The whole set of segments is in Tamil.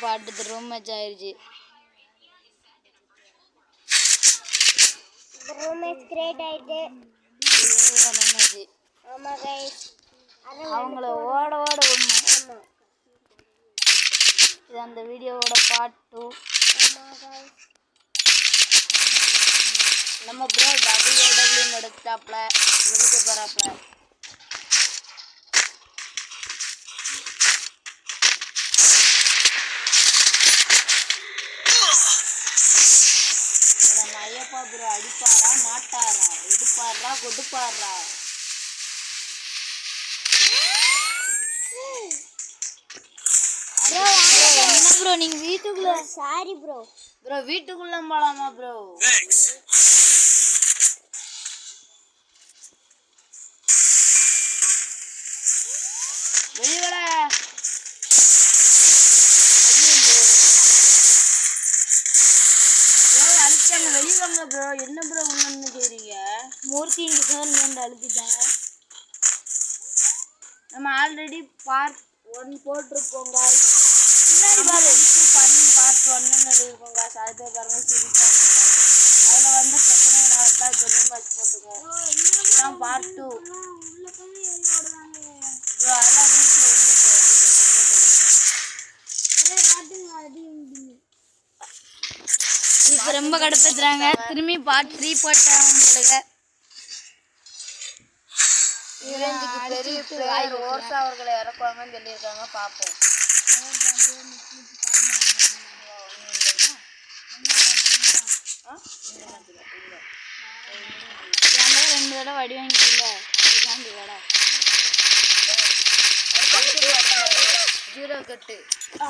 பாட்டு ரூம் மேட்ச் ஆயிருச்சு. ரூம் மேட்ச் கிரியேட் ஆயிட்டு ஆமா गाइस அவங்கள ஓட விடணும். ஆமா இது அந்த வீடியோவோட பார்ட் 2. ஆமா गाइस நம்ம ப்ரோ WW எடுத்தாப்ல வெளிய போறாப்ல. நம்ம ஐயப்பா ப்ரோ அடிப்பாரா மாட்டாரா எடுப்பாரா கொடுப்பாரா? என்ன ப்ரோ நீங்க வீட்டுக்குள்ள? Sorry bro. ப்ரோ வீட்டுக்குள்ள போலாமா ப்ரோ? வெளிய வாடா. ப்ரோ அழுச்சாங்க வெளிய வாங்க ப்ரோ. என்ன ப்ரோ உள்ள கேறீங்க? மூர்த்தி இங்க ஃபோன் வந்து அழுத்திட்டாங்க. நம்ம ஆல்ரெடி பார்ட் 1 போட்டுருப்போம் गाइस. பின்னாடி பாரு பார்ட் 1 இருக்கோம் गाइस. அது போய் பாருங்க சிரிப்பா இருக்கும். அதுல வந்து பிரச்சனைனால தான் இப்போ ரூம் வாட்ச் போட்டுருக்கோம். இதான் பார்ட் 2. உள்ள போய் ஏறி ஓடுவாங்க ப்ரோ. அதெல்லாம் வீட்ல வந்து இப்போ ரொம்ப கடுப்பேத்துறாங்க. திரும்பி பார்ட் 3 போட்டாங்க உங்களுக்கு. இவரேஞ்சுக்கு பெரிய பிளேயர் ஓர்சா அவர்களை இறக்குவாங்கன்னு சொல்லியிருக்காங்க. பார்ப்போம். ரெண்டு தடவை வடி வாங்கிக்கல ஜீரோ கட்டு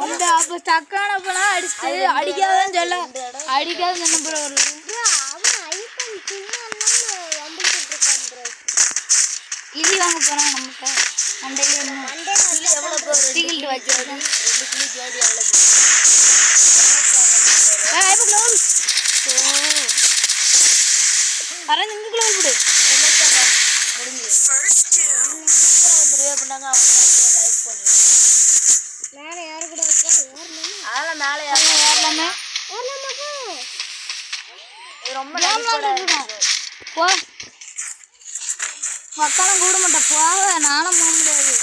அந்த அப்போ ஸ்டக்கான போனால் அடிச்சு அடிக்காதுன்னு சொல்ல அடிக்காதுன்னு சொன்ன ப்ரோ வருது. கிளி வாங்க போறான் நம்மகிட்ட. மண்டையில எவ்வளோ ஸ்டீல்ட்டு வைக்கிறது 2 கிளி ஜோடி எவ்வளோ? வரேன் இங்கே க்ளோஸ் விடு முடிஞ்சு பண்ணாங்க. அவங்க லைக் பண்ணுறேன். மேலே யாரு கூட வைப்பா அதெல்லாம் மேலே ஏறலாமே. இது ரொம்ப போ மக்காலம் கூட மாட்டேன் போக. நானும் போக முடியாது.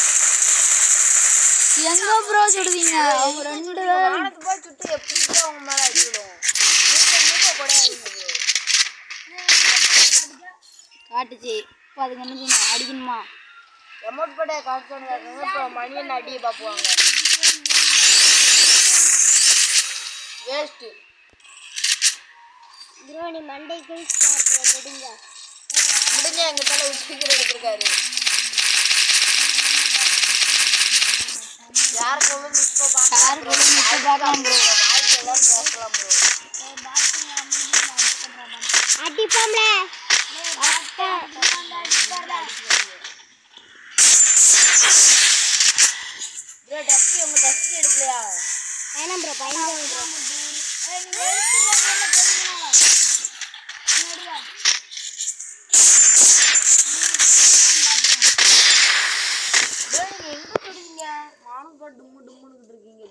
எங்க ப்ரோ சுடுவீங்க? அவங்க 2 பேரும் போய் சுட்டு எப்படி அவங்க மேலே அடிவிடும்? காட்டுச்சு. இப்போ அதுக்கு என்ன செய்யணும்? அடிக்கணுமா? எமௌண்ட் போட காட்டுறாங்க. இப்போ மணி என்ன அடியை பார்ப்புவாங்க. வேஸ்ட்டு ப்ரோ நீ மண்டை கிழிச்சு முடிஞ்ச எங்கள் தலை சீக்கிரம் எடுத்திருக்காரு. யாருக்கும் இப்போ பார்க்கலாம் ப்ரோ. வாய்ப்பு எல்லாரும் பேசலாம் ப்ரோ. அடிப்போம்ல ப்ரோ டஸ்டி உங்க டஸ்டி எடுக்கலையா? வேணாம் ப்ரோ பயங்கரம் ப்ரோ. எங்க சொல்றீங்க? மானு டும்மு டும்முன்னு இருக்கீங்க.